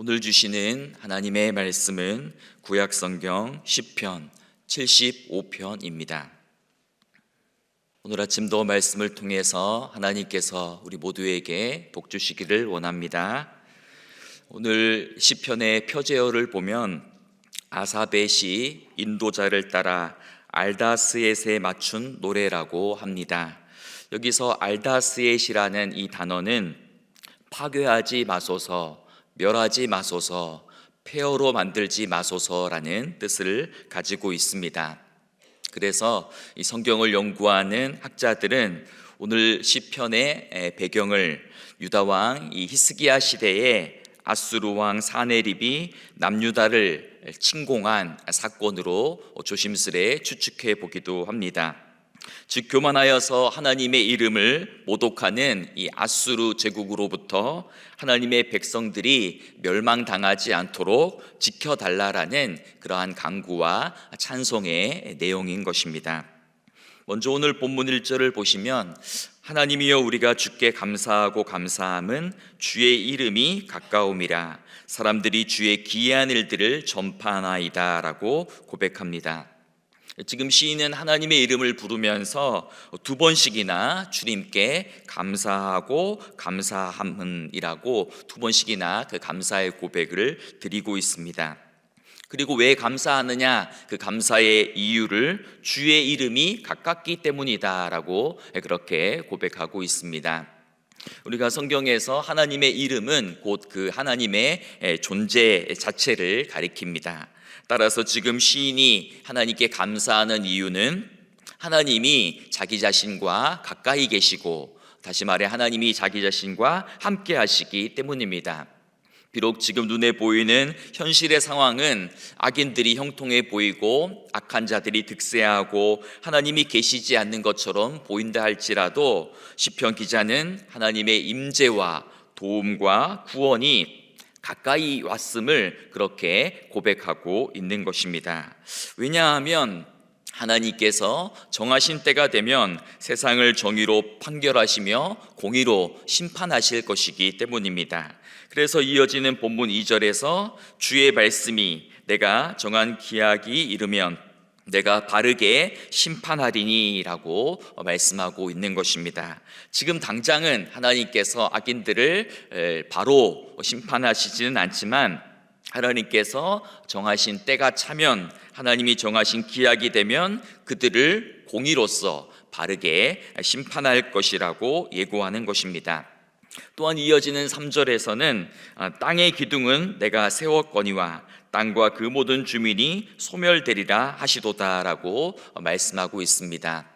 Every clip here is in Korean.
오늘 주시는 하나님의 말씀은 구약성경 시편 75편입니다. 오늘 아침도 말씀을 통해서 하나님께서 우리 모두에게 복 주시기를 원합니다. 오늘 시편의 표제어를 보면 아삽의 시 인도자를 따라 알다스엣에 맞춘 노래라고 합니다. 여기서 알다스엣이라는 이 단어는 파괴하지 마소서, 멸하지 마소서, 폐허로 만들지 마소서라는 뜻을 가지고 있습니다. 그래서 이 성경을 연구하는 학자들은 오늘 시편의 배경을 유다 왕 이 히스기야 시대에 아수르 왕 사네립이 남유다를 침공한 사건으로 조심스레 추측해 보기도 합니다. 즉 교만하여서 하나님의 이름을 모독하는 이 아수르 제국으로부터 하나님의 백성들이 멸망당하지 않도록 지켜달라라는 그러한 간구와 찬송의 내용인 것입니다. 먼저 오늘 본문 1절을 보시면 하나님이여 우리가 주께 감사하고 감사함은 주의 이름이 가까움이라 사람들이 주의 기이한 일들을 전파하나이다 라고 고백합니다. 지금 시인은 하나님의 이름을 부르면서 두 번씩이나 주님께 감사하고 감사함은이라고 두 번씩이나 그 감사의 고백을 드리고 있습니다. 그리고 왜 감사하느냐, 그 감사의 이유를 주의 이름이 가깝기 때문이다 라고 그렇게 고백하고 있습니다. 우리가 성경에서 하나님의 이름은 곧 그 하나님의 존재 자체를 가리킵니다. 따라서 지금 시인이 하나님께 감사하는 이유는 하나님이 자기 자신과 가까이 계시고, 다시 말해 하나님이 자기 자신과 함께 하시기 때문입니다. 비록 지금 눈에 보이는 현실의 상황은 악인들이 형통해 보이고 악한 자들이 득세하고 하나님이 계시지 않는 것처럼 보인다 할지라도 시편 기자는 하나님의 임재와 도움과 구원이 가까이 왔음을 그렇게 고백하고 있는 것입니다. 왜냐하면 하나님께서 정하신 때가 되면 세상을 정의로 판결하시며 공의로 심판하실 것이기 때문입니다. 그래서 이어지는 본문 2절에서 주의 말씀이 내가 정한 기약이 이르면 내가 바르게 심판하리니 라고 말씀하고 있는 것입니다. 지금 당장은 하나님께서 악인들을 바로 심판하시지는 않지만 하나님께서 정하신 때가 차면, 하나님이 정하신 기약이 되면 그들을 공의로서 바르게 심판할 것이라고 예고하는 것입니다. 또한 이어지는 3절에서는 땅의 기둥은 내가 세웠거니와 땅과 그 모든 주민이 소멸되리라 하시도다라고 말씀하고 있습니다.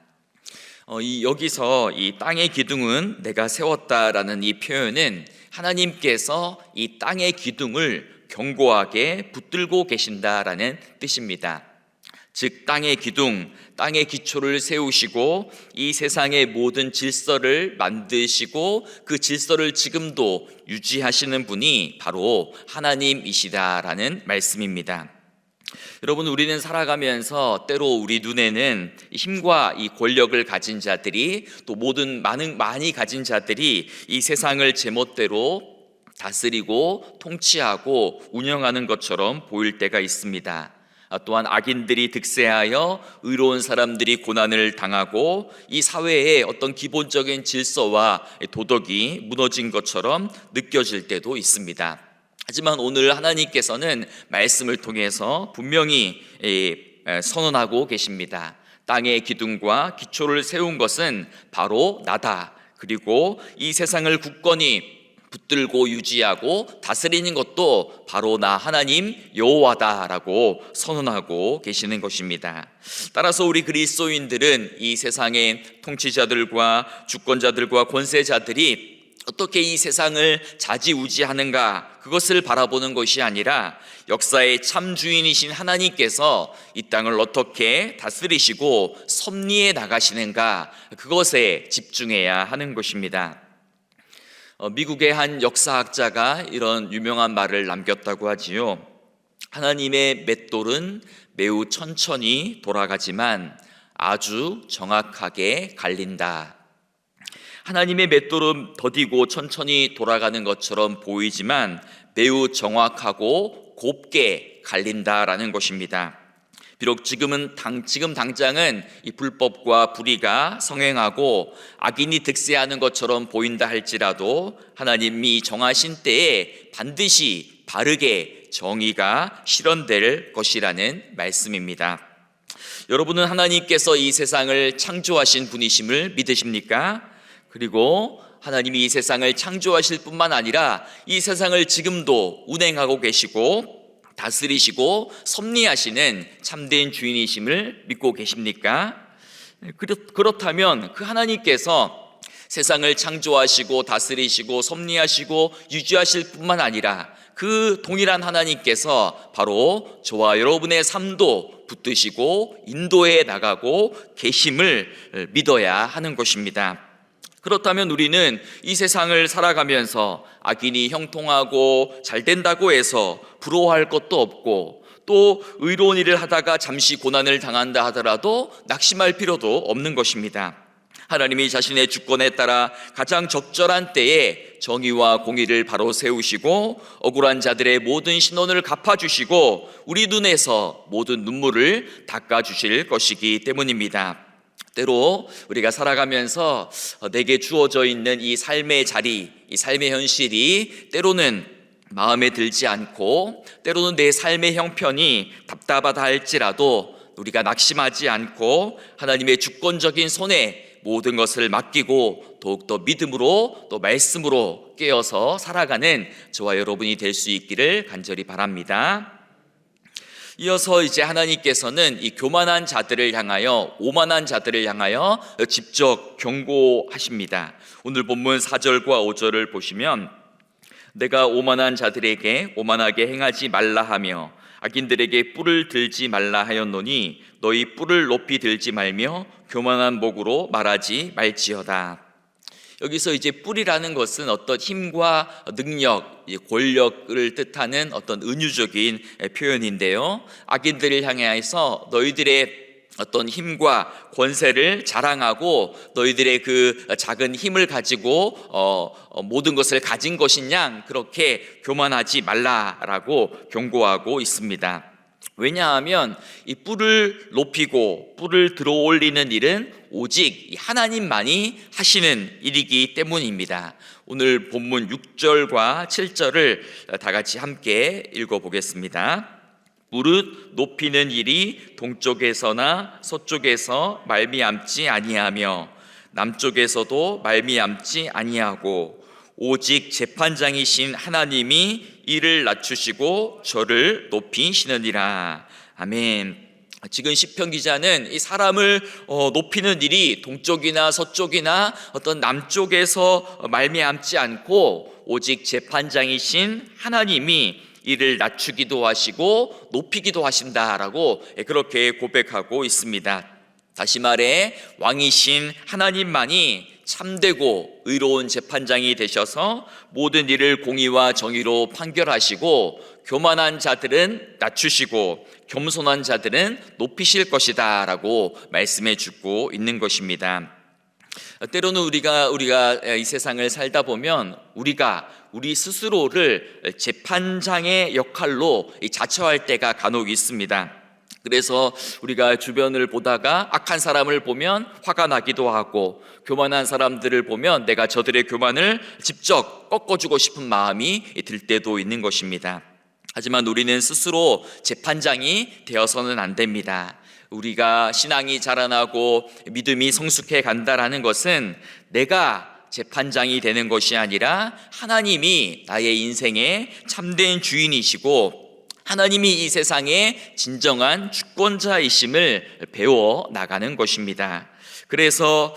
여기서 이 땅의 기둥은 내가 세웠다라는 이 표현은 하나님께서 이 땅의 기둥을 견고하게 붙들고 계신다라는 뜻입니다. 즉 땅의 기둥, 땅의 기초를 세우시고 이 세상의 모든 질서를 만드시고 그 질서를 지금도 유지하시는 분이 바로 하나님이시다라는 말씀입니다. 여러분, 우리는 살아가면서 때로 우리 눈에는 힘과 이 권력을 가진 자들이, 또 많이 가진 자들이 이 세상을 제멋대로 다스리고 통치하고 운영하는 것처럼 보일 때가 있습니다. 또한 악인들이 득세하여 의로운 사람들이 고난을 당하고 이 사회의 어떤 기본적인 질서와 도덕이 무너진 것처럼 느껴질 때도 있습니다. 하지만 오늘 하나님께서는 말씀을 통해서 분명히 선언하고 계십니다. 땅의 기둥과 기초를 세운 것은 바로 나다. 그리고 이 세상을 굳건히 붙들고 유지하고 다스리는 것도 바로 나 하나님 여호와다라고 선언하고 계시는 것입니다. 따라서 우리 그리스도인들은 이 세상의 통치자들과 주권자들과 권세자들이 어떻게 이 세상을 좌지우지하는가, 그것을 바라보는 것이 아니라 역사의 참 주인이신 하나님께서 이 땅을 어떻게 다스리시고 섭리해 나가시는가, 그것에 집중해야 하는 것입니다. 미국의 한 역사학자가 이런 유명한 말을 남겼다고 하지요. 하나님의 맷돌은 매우 천천히 돌아가지만 아주 정확하게 갈린다. 하나님의 맷돌은 더디고 천천히 돌아가는 것처럼 보이지만 매우 정확하고 곱게 갈린다라는 것입니다. 비록 지금 당장은 이 불법과 불의가 성행하고 악인이 득세하는 것처럼 보인다 할지라도 하나님이 정하신 때에 반드시 바르게 정의가 실현될 것이라는 말씀입니다. 여러분은 하나님께서 이 세상을 창조하신 분이심을 믿으십니까? 그리고 하나님이 이 세상을 창조하실 뿐만 아니라 이 세상을 지금도 운행하고 계시고 다스리시고 섭리하시는 참된 주인이심을 믿고 계십니까? 그렇다면 그 하나님께서 세상을 창조하시고 다스리시고 섭리하시고 유지하실 뿐만 아니라 그 동일한 하나님께서 바로 저와 여러분의 삶도 붙드시고 인도해 나가고 계심을 믿어야 하는 것입니다. 그렇다면 우리는 이 세상을 살아가면서 악인이 형통하고 잘 된다고 해서 부러워할 것도 없고, 또 의로운 일을 하다가 잠시 고난을 당한다 하더라도 낙심할 필요도 없는 것입니다. 하나님이 자신의 주권에 따라 가장 적절한 때에 정의와 공의를 바로 세우시고 억울한 자들의 모든 신원을 갚아주시고 우리 눈에서 모든 눈물을 닦아주실 것이기 때문입니다. 때로 우리가 살아가면서 내게 주어져 있는 이 삶의 자리, 이 삶의 현실이 때로는 마음에 들지 않고 때로는 내 삶의 형편이 답답하다 할지라도 우리가 낙심하지 않고 하나님의 주권적인 손에 모든 것을 맡기고 더욱더 믿음으로 또 말씀으로 깨어서 살아가는 저와 여러분이 될 수 있기를 간절히 바랍니다. 이어서 이제 하나님께서는 이 교만한 자들을 향하여, 오만한 자들을 향하여 직접 경고하십니다. 오늘 본문 4절과 5절을 보시면 내가 오만한 자들에게 오만하게 행하지 말라 하며 악인들에게 뿔을 들지 말라 하였노니 너희 뿔을 높이 들지 말며 교만한 목으로 말하지 말지어다. 여기서 이제 뿔이라는 것은 어떤 힘과 능력, 권력을 뜻하는 어떤 은유적인 표현인데요. 악인들을 향해서 너희들의 어떤 힘과 권세를 자랑하고 너희들의 그 작은 힘을 가지고 모든 것을 가진 것이냐 그렇게 교만하지 말라라고 경고하고 있습니다. 왜냐하면 이 뿔을 높이고 뿔을 들어 올리는 일은 오직 하나님만이 하시는 일이기 때문입니다. 오늘 본문 6절과 7절을 다 같이 함께 읽어보겠습니다. 무릇 높이는 일이 동쪽에서나 서쪽에서 말미암지 아니하며 남쪽에서도 말미암지 아니하고 오직 재판장이신 하나님이 이를 낮추시고 저를 높이시느니라. 아멘. 지금 시편 기자는 이 사람을 높이는 일이 동쪽이나 서쪽이나 어떤 남쪽에서 말미암지 않고 오직 재판장이신 하나님이 이를 낮추기도 하시고 높이기도 하신다라고 그렇게 고백하고 있습니다. 다시 말해 왕이신 하나님만이 참되고 의로운 재판장이 되셔서 모든 일을 공의와 정의로 판결하시고 교만한 자들은 낮추시고 겸손한 자들은 높이실 것이다 라고 말씀해 주고 있는 것입니다. 때로는 우리가 이 세상을 살다 보면 우리 스스로를 재판장의 역할로 자처할 때가 간혹 있습니다. 그래서 우리가 주변을 보다가 악한 사람을 보면 화가 나기도 하고 교만한 사람들을 보면 내가 저들의 교만을 직접 꺾어주고 싶은 마음이 들 때도 있는 것입니다. 하지만 우리는 스스로 재판장이 되어서는 안 됩니다. 우리가 신앙이 자라나고 믿음이 성숙해 간다라는 것은 내가 재판장이 되는 것이 아니라 하나님이 나의 인생의 참된 주인이시고 하나님이 이 세상의 진정한 주권자이심을 배워 나가는 것입니다. 그래서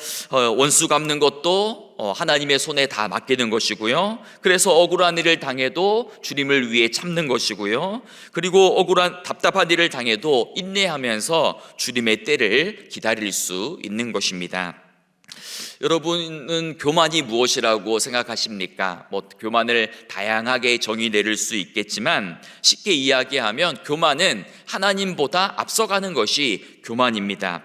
원수 갚는 것도 하나님의 손에 다 맡기는 것이고요. 그래서 억울한 일을 당해도 주님을 위해 참는 것이고요. 그리고 답답한 일을 당해도 인내하면서 주님의 때를 기다릴 수 있는 것입니다. 여러분은 교만이 무엇이라고 생각하십니까? 교만을 다양하게 정의 내릴 수 있겠지만 쉽게 이야기하면 교만은 하나님보다 앞서가는 것이 교만입니다.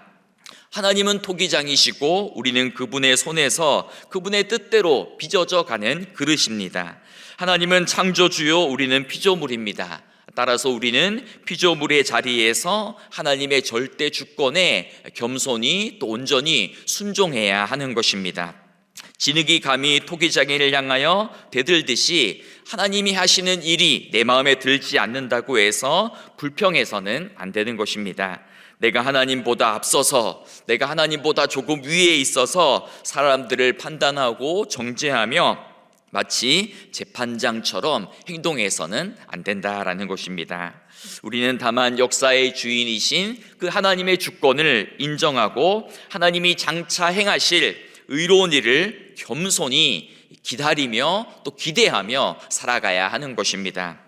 하나님은 토기장이시고 우리는 그분의 손에서 그분의 뜻대로 빚어져 가는 그릇입니다. 하나님은 창조주요, 우리는 피조물입니다. 따라서 우리는 피조물의 자리에서 하나님의 절대 주권에 겸손히 또 온전히 순종해야 하는 것입니다. 진흙이 감히 토기장이를 향하여 대들듯이 하나님이 하시는 일이 내 마음에 들지 않는다고 해서 불평해서는 안 되는 것입니다. 내가 하나님보다 앞서서, 내가 하나님보다 조금 위에 있어서 사람들을 판단하고 정죄하며 마치 재판장처럼 행동해서는 안 된다라는 것입니다. 우리는 다만 역사의 주인이신 그 하나님의 주권을 인정하고 하나님이 장차 행하실 의로운 일을 겸손히 기다리며 또 기대하며 살아가야 하는 것입니다.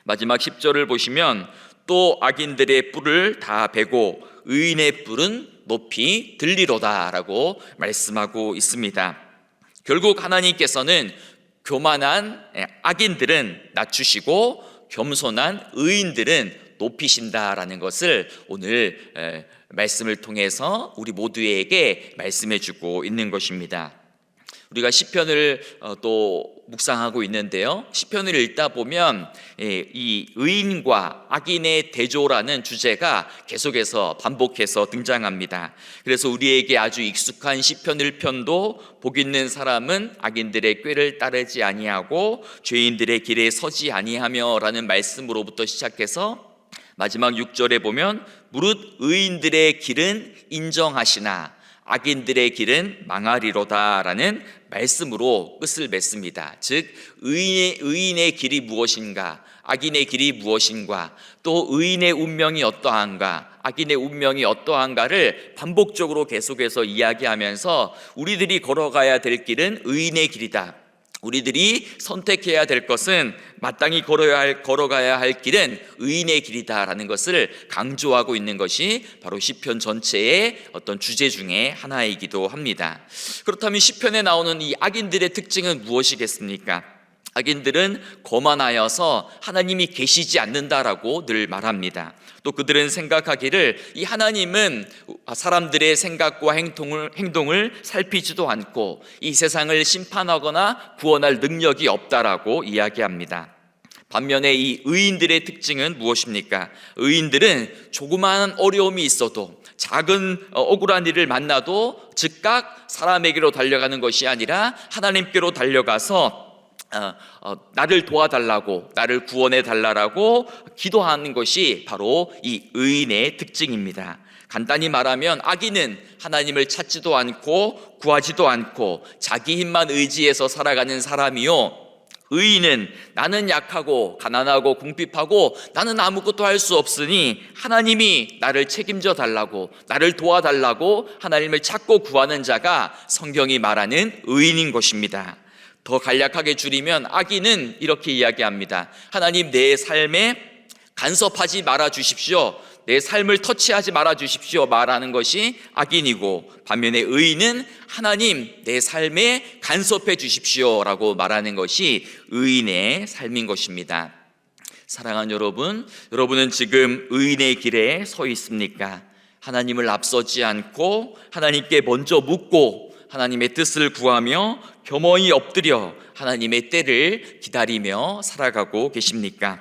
마지막 10절을 보시면 또 악인들의 뿔을 다 베고 의인의 뿔은 높이 들리로다 라고 말씀하고 있습니다. 결국 하나님께서는 교만한 악인들은 낮추시고 겸손한 의인들은 높이신다라는 것을 오늘 말씀을 통해서 우리 모두에게 말씀해 주고 있는 것입니다. 우리가 시편을 또 묵상하고 있는데요, 시편을 읽다 보면 이 의인과 악인의 대조라는 주제가 계속해서 반복해서 등장합니다. 그래서 우리에게 아주 익숙한 시편 1편도 복 있는 사람은 악인들의 꾀를 따르지 아니하고 죄인들의 길에 서지 아니하며 라는 말씀으로부터 시작해서 마지막 6절에 보면 무릇 의인들의 길은 인정하시나 악인들의 길은 망하리로다 라는 말씀으로 끝을 맺습니다. 즉 의인의 길이 무엇인가, 악인의 길이 무엇인가, 또 의인의 운명이 어떠한가, 악인의 운명이 어떠한가를 반복적으로 계속해서 이야기하면서 우리들이 걸어가야 될 길은 의인의 길이다, 우리들이 선택해야 될 것은 마땅히 걸어가야 할 길은 의인의 길이다라는 것을 강조하고 있는 것이 바로 시편 전체의 어떤 주제 중에 하나이기도 합니다. 그렇다면 시편에 나오는 이 악인들의 특징은 무엇이겠습니까? 악인들은 거만하여서 하나님이 계시지 않는다라고 늘 말합니다. 또 그들은 생각하기를 이 하나님은 사람들의 생각과 행동을 살피지도 않고 이 세상을 심판하거나 구원할 능력이 없다라고 이야기합니다. 반면에 이 의인들의 특징은 무엇입니까? 의인들은 조그마한 어려움이 있어도, 작은 억울한 일을 만나도 즉각 사람에게로 달려가는 것이 아니라 하나님께로 달려가서 나를 도와달라고, 나를 구원해 달라고 기도하는 것이 바로 이 의인의 특징입니다. 간단히 말하면 악인은 하나님을 찾지도 않고 구하지도 않고 자기 힘만 의지해서 살아가는 사람이요, 의인은 나는 약하고 가난하고 궁핍하고 나는 아무것도 할 수 없으니 하나님이 나를 책임져 달라고, 나를 도와달라고 하나님을 찾고 구하는 자가 성경이 말하는 의인인 것입니다. 더 간략하게 줄이면 악인은 이렇게 이야기합니다. 하나님, 내 삶에 간섭하지 말아 주십시오, 내 삶을 터치하지 말아 주십시오 말하는 것이 악인이고, 반면에 의인은 하나님, 내 삶에 간섭해 주십시오 라고 말하는 것이 의인의 삶인 것입니다. 사랑하는 여러분, 여러분은 지금 의인의 길에 서 있습니까? 하나님을 앞서지 않고 하나님께 먼저 묻고 하나님의 뜻을 구하며 겸허히 엎드려 하나님의 때를 기다리며 살아가고 계십니까?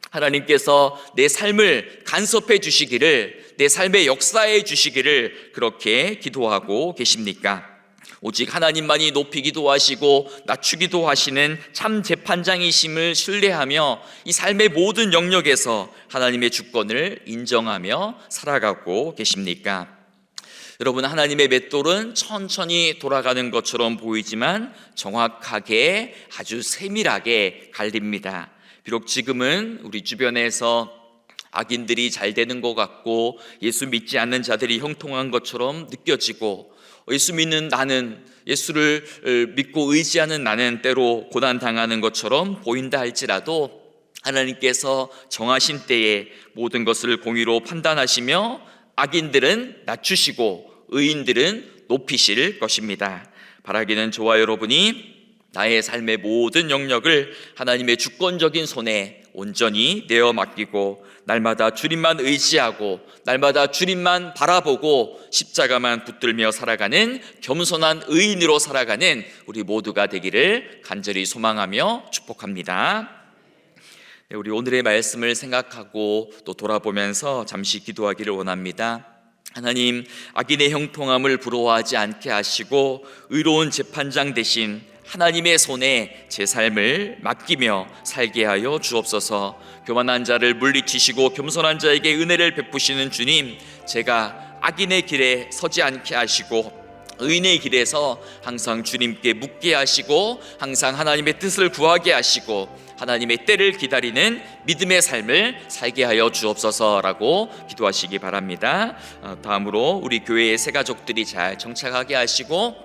하나님께서 내 삶을 간섭해 주시기를, 내 삶의 역사해 주시기를 그렇게 기도하고 계십니까? 오직 하나님만이 높이기도 하시고 낮추기도 하시는 참 재판장이심을 신뢰하며 이 삶의 모든 영역에서 하나님의 주권을 인정하며 살아가고 계십니까? 여러분, 하나님의 맷돌은 천천히 돌아가는 것처럼 보이지만 정확하게, 아주 세밀하게 갈립니다. 비록 지금은 우리 주변에서 악인들이 잘 되는 것 같고 예수 믿지 않는 자들이 형통한 것처럼 느껴지고, 예수 믿는 나는, 예수를 믿고 의지하는 나는 때로 고난당하는 것처럼 보인다 할지라도 하나님께서 정하신 때에 모든 것을 공의로 판단하시며 악인들은 낮추시고 의인들은 높이실 것입니다. 바라기는 저와 여러분이 나의 삶의 모든 영역을 하나님의 주권적인 손에 온전히 내어 맡기고 날마다 주님만 의지하고 날마다 주님만 바라보고 십자가만 붙들며 살아가는 겸손한 의인으로 살아가는 우리 모두가 되기를 간절히 소망하며 축복합니다. 우리 오늘의 말씀을 생각하고 또 돌아보면서 잠시 기도하기를 원합니다. 하나님, 악인의 형통함을 부러워하지 않게 하시고 의로운 재판장 대신 하나님의 손에 제 삶을 맡기며 살게 하여 주옵소서. 교만한 자를 물리치시고 겸손한 자에게 은혜를 베푸시는 주님, 제가 악인의 길에 서지 않게 하시고 의인의 길에서 항상 주님께 묻게 하시고 항상 하나님의 뜻을 구하게 하시고 하나님의 때를 기다리는 믿음의 삶을 살게 하여 주옵소서라고 기도하시기 바랍니다. 다음으로 우리 교회의 새 가족들이 잘 정착하게 하시고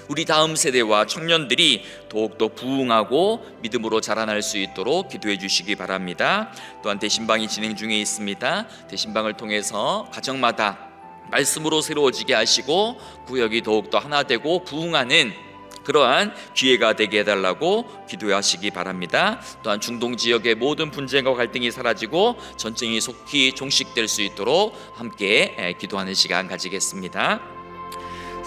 우리 다음 세대와 청년들이 더욱더 부흥하고 믿음으로 자라날 수 있도록 기도해 주시기 바랍니다. 또한 대신방이 진행 중에 있습니다. 대신방을 통해서 가정마다 말씀으로 새로워지게 하시고 구역이 더욱더 하나 되고 부흥하는 그러한 기회가 되게 해달라고 기도하시기 바랍니다. 또한 중동 지역의 모든 분쟁과 갈등이 사라지고 전쟁이 속히 종식될 수 있도록 함께 기도하는 시간 가지겠습니다.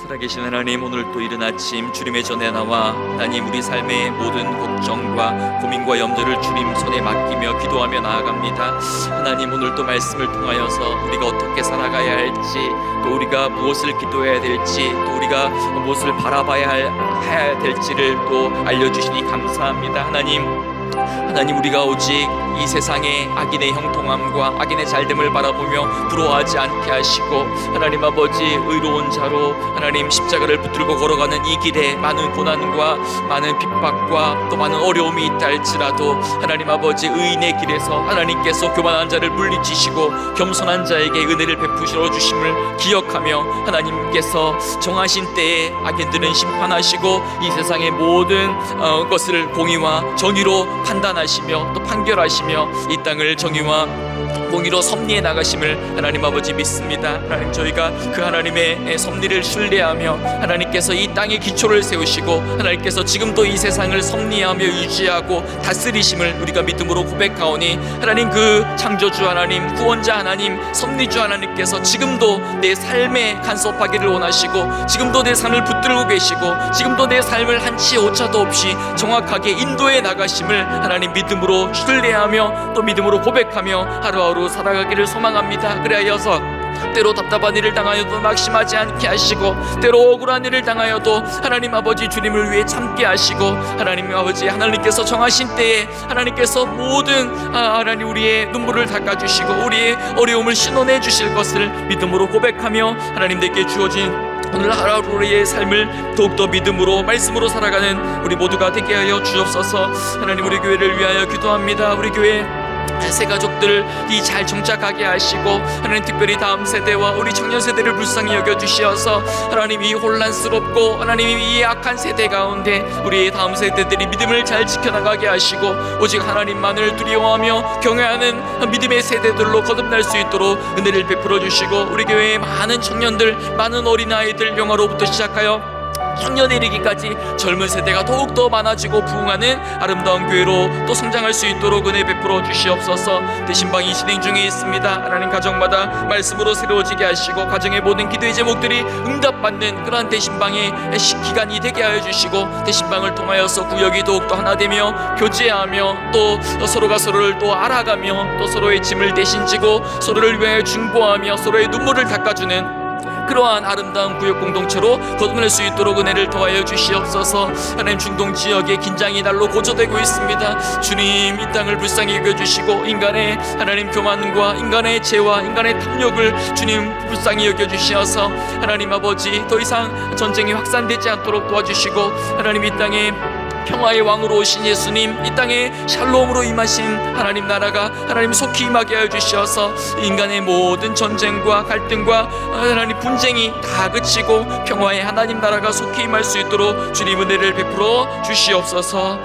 살아계신 하나님, 오늘 또 이른 아침 주님의 전에 나와 하나님 우리 삶의 모든 걱정과 고민과 염려를 주님 손에 맡기며 기도하며 나아갑니다. 하나님, 오늘 또 말씀을 통하여서 우리가 어떻게 살아가야 할지, 또 우리가 무엇을 기도해야 될지, 또 우리가 무엇을 바라봐야 될지를 또 알려주시니 감사합니다. 하나님, 우리가 오직 이 세상의 악인의 형통함과 악인의 잘됨을 바라보며 부러워하지 않게 하시고 하나님 아버지 의로운 자로 하나님 십자가를 붙들고 걸어가는 이 길에 많은 고난과 많은 핍박과 또 많은 어려움이 있다 할지라도 하나님 아버지 의인의 길에서 하나님께서 교만한 자를 물리치시고 겸손한 자에게 은혜를 베푸시어 주심을 기억하며 하나님께서 정하신 때에 악인들은 심판하시고 이 세상의 모든 것을 공의와 정의로 판단하시며 또 판결하시며 이 땅을 정의와 공의로 섭리해 나가심을 하나님 아버지 믿습니다. 하나님, 저희가 그 하나님의 섭리를 신뢰하며 하나님께서 이 땅에 기초를 세우시고 하나님께서 지금도 이 세상을 섭리하며 유지하고 다스리심을 우리가 믿음으로 고백하오니 하나님, 그 창조주 하나님, 구원자 하나님, 섭리주 하나님께서 지금도 내 삶에 간섭하기를 원하시고 지금도 내 삶을 붙들고 계시고 지금도 내 삶을 한치의 오차도 없이 정확하게 인도해 나가심을 하나님 믿음으로 신뢰하며 또 믿음으로 고백하며 하루하루 살아가기를 소망합니다. 그래야여서 때로 답답한 일을 당하여도 낙심하지 않게 하시고 때로 억울한 일을 당하여도 하나님 아버지 주님을 위해 참게 하시고 하나님 아버지 하나님께서 정하신 때에 하나님께서 모든 하나님 우리의 눈물을 닦아주시고 우리의 어려움을 신원해 주실 것을 믿음으로 고백하며 하나님 내게 주어진 오늘 하루하루의 삶을 더욱더 믿음으로 말씀으로 살아가는 우리 모두가 되게 하여 주옵소서. 하나님, 우리 교회를 위하여 기도합니다. 우리 교회 새 가족들이 잘 정착하게 하시고 하나님, 특별히 다음 세대와 우리 청년 세대를 불쌍히 여겨주시어서 하나님, 이 혼란스럽고 하나님 이 악한 세대 가운데 우리의 다음 세대들이 믿음을 잘 지켜나가게 하시고 오직 하나님만을 두려워하며 경외하는 믿음의 세대들로 거듭날 수 있도록 은혜를 베풀어 주시고 우리 교회의 많은 청년들, 많은 어린아이들 영화로부터 시작하여 청년에 이르기까지 젊은 세대가 더욱더 많아지고 부흥하는 아름다운 교회로 또 성장할 수 있도록 은혜 베풀어 주시옵소서. 대신방이 진행 중에 있습니다. 하나님, 가정마다 말씀으로 새로워지게 하시고 가정의 모든 기도의 제목들이 응답받는 그러한 대신방의 기간이 되게 하여 주시고 대신방을 통하여서 구역이 더욱더 하나 되며 교제하며 또 서로가 서로를 또 알아가며 또 서로의 짐을 대신 지고 서로를 위하여 중보하며 서로의 눈물을 닦아주는 그러한 아름다운 구역 공동체로 거듭날 수 있도록 은혜를 더하여 주시옵소서. 하나님, 중동 지역에 긴장이 날로 고조되고 있습니다. 주님, 이 땅을 불쌍히 여겨주시고 인간의 하나님 교만과 인간의 죄와 인간의 탐욕을 주님 불쌍히 여겨주시어서 하나님 아버지 더 이상 전쟁이 확산되지 않도록 도와주시고 하나님, 이 땅에 평화의 왕으로 오신 예수님, 이 땅에 샬롬으로 임하신 하나님 나라가 하나님 속히 임하게 하여 주시어서 인간의 모든 전쟁과 갈등과 하나님 분쟁이 다 그치고 평화의 하나님 나라가 속히 임할 수 있도록 주님 은혜를 베풀어 주시옵소서.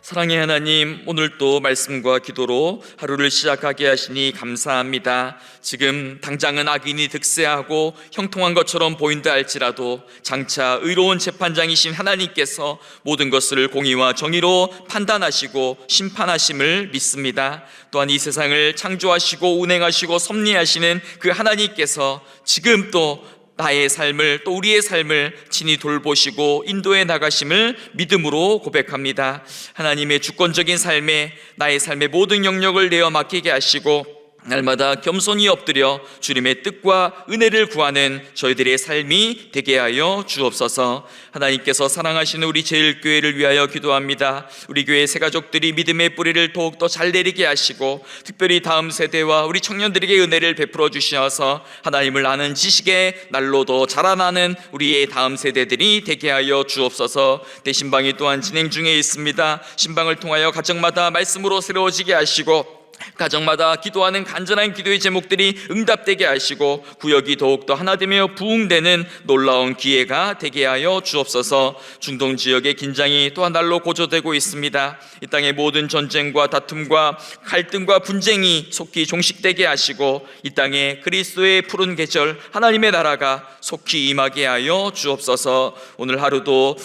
사랑의 하나님, 오늘 또 말씀과 기도로 하루를 시작하게 하시니 감사합니다. 지금 당장은 악인이 득세하고 형통한 것처럼 보인다 할지라도 장차 의로운 재판장이신 하나님께서 모든 것을 공의와 정의로 판단하시고 심판하심을 믿습니다. 또한 이 세상을 창조하시고 운행하시고 섭리하시는 그 하나님께서 지금 또 나의 삶을, 또 우리의 삶을 친히 돌보시고 인도해 나가심을 믿음으로 고백합니다. 하나님의 주권적인 삶에 나의 삶의 모든 영역을 내어 맡기게 하시고 날마다 겸손히 엎드려 주님의 뜻과 은혜를 구하는 저희들의 삶이 되게 하여 주옵소서. 하나님께서 사랑하시는 우리 제일교회를 위하여 기도합니다. 우리 교회 새가족들이 믿음의 뿌리를 더욱더 잘 내리게 하시고 특별히 다음 세대와 우리 청년들에게 은혜를 베풀어 주셔서 하나님을 아는 지식의 날로 더 자라나는 우리의 다음 세대들이 되게 하여 주옵소서. 대신방이 또한 진행 중에 있습니다. 신방을 통하여 가정마다 말씀으로 새로워지게 하시고 가정마다 기도하는 간절한 기도의 제목들이 응답되게 하시고 구역이 더욱더 하나되며 부흥되는 놀라운 기회가 되게 하여 주옵소서. 중동 지역의 긴장이 또한 날로 고조되고 있습니다. 이 땅의 모든 전쟁과 다툼과 갈등과 분쟁이 속히 종식되게 하시고 이 땅에 그리스도의 푸른 계절 하나님의 나라가 속히 임하게 하여 주옵소서. 오늘 하루도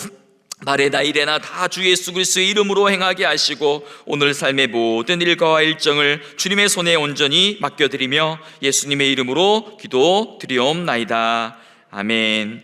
말에나 일에나 다 주 예수 그리스도의 이름으로 행하게 하시고 오늘 삶의 모든 일과와 일정을 주님의 손에 온전히 맡겨드리며 예수님의 이름으로 기도드리옵나이다. 아멘.